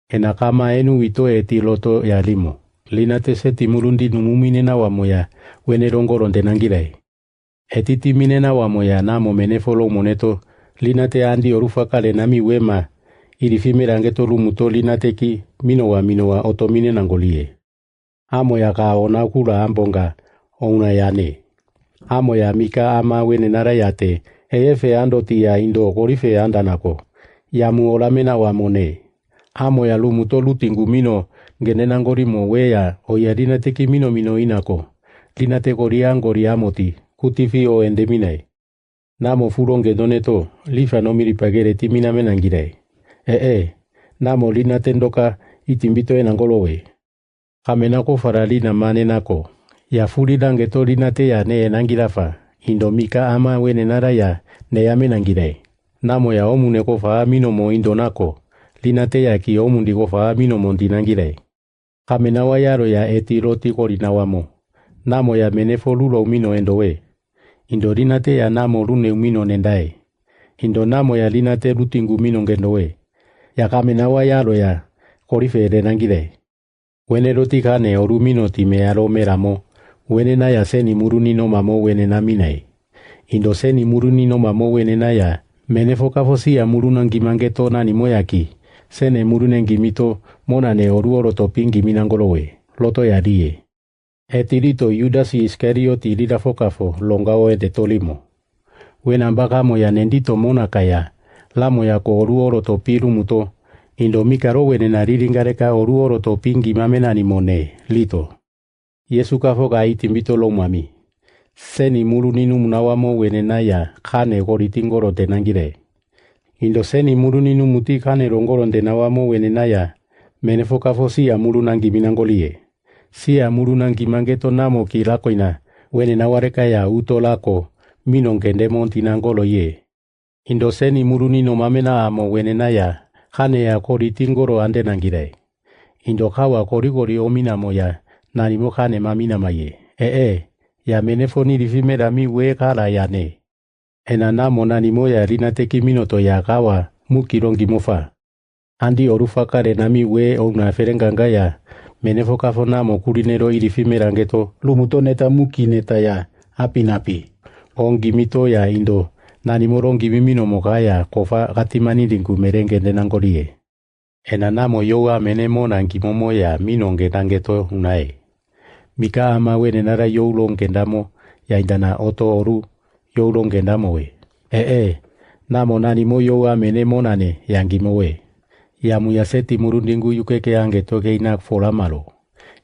Enakama enu ito eti loto ya limo. Linate seti murundi numumine na wamoya wene rongoro ndenangirai. Etiti mine na wamoya namo menefolo moneto linate andi orufakale nami wema irifime rangeto lumuto linate ki minowa otomine nangolie. Amo ya kaona kula ambonga ouna yane. Amo ya mika ama wene narayate efe ando tia indo korife andanako. Yamu olamena wamone. Amo ya lumuto lutingu mino genenangorimo wea oya linate ki mino inako. Linate koriangori amoti kutifi o endeminai. Namo furonge doneto lifa no miripagere timina menangirai. Namo linate ndoka itimbito enangolowe. Kamenako faralina manenako. Ya furi langeto linate ya ne enangilafa. Indomika ama wene naraya ne ya menangirai. Namo ya omuneko faa mino mo indonako. Linate ya ki omundiko faa mino mo dinangirai. Kamenawa yaro ya eti roti korinawamo. Namo ya menefolulo mino endowe. Indo linate ya namo rune mino nendai. Indo namo ya linate rutingu mino ngendowe. Ya kamenawa yaro ya korife renangire. Wene roti kane oru mino time aro meramo. Wene na ya seni muruni no mamo wene na minai. Indo seni muruni no mamo wene na ya menefoka fosi ya murunangi mangeto nani moyaki. Sene murunengi mito monane oru oroto pingi minangolowe. Loto ya rie. Etirito Judas Iskarioti lila fokafo longao ede tolimo. Wena mbakamo ya nendito monakaya. Lamo ya ko oru oroto piru muto. Indo mikaro wene nariringareka oru oroto pingi mamenani mone. Lito. Yesu kafoka itimbito lomami. Seni muruninu munawamo wene naya kane goritingoro tenangire. Indo seni muruninu muti kane rongoro tenawamo wene naya. Menefokafo siya murunangi minangolie. Siya murunangi mangeto namo kilakoina. Wene nawareka ya uto lako. Minongende montinangolo ye. Indo seni murunino mamena amo wene naya. Kane ya koritingoro ande nangire. Indo kawa korigori ominamo ya. Nanimo kane mamina maye. Ya menefoni rifimera mi we kala yane. Enanamo nanimo ya rinateki minoto ya kawa mukirongi mofa. Andi orufakare nami we ona ferenganga ya. Menefokafo namo kurinero irifimera ngeto lumuto neta muki neta ya apinapi. Ongi mito ya indo. Nanimo rongi mimino mokaya kofa gatimani linku merenge denangolie. Enanamo yoa menemo nangi momo ya minonge nangeto unae. Mika ama wene nara youlongendamo ya indana oto oru youlongendamo we. Namo nanimo yoa menemo nane yangimo we. Yamu ya seti murundingu yukeke ange toke inak folamalo.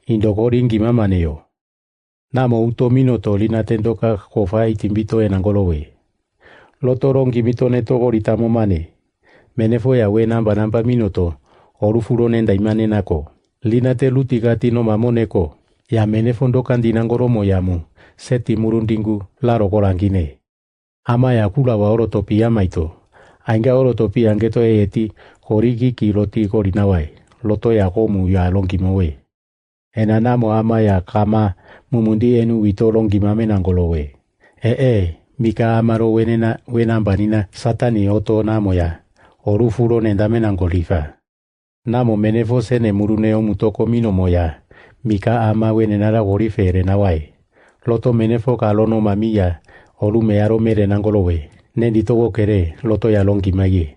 Indokoringi mamaneo. Namo uto minoto linatendoka kofa itimbito enangolowe. Lotorongi mito neto goritamo mane. Menefo ya we namba minoto orufuro nenda imane nako. Linate lutigati no mamoneko. Ya menefondo kandinangoromo yamu. Seti murundingu laro korangine. Ama ya kula wa orotopi amaito. Ainga orotopi angeto eti korigi kiroti korinawai. Loto ya komu ya longimowe. Enanamo ama ya kama mumundi enu wito longimame nangolowe. Mika amaro wenambanina satani oto namo ya. Orufuro nendame nangolifa. Namo menefo sene muruneo mutoko mino moya. Mika ama wenenara gorifere nawai. Loto menefo kalono mamiya. Oru mearo mere nangolowe. Nendito kere loto ya longimagi.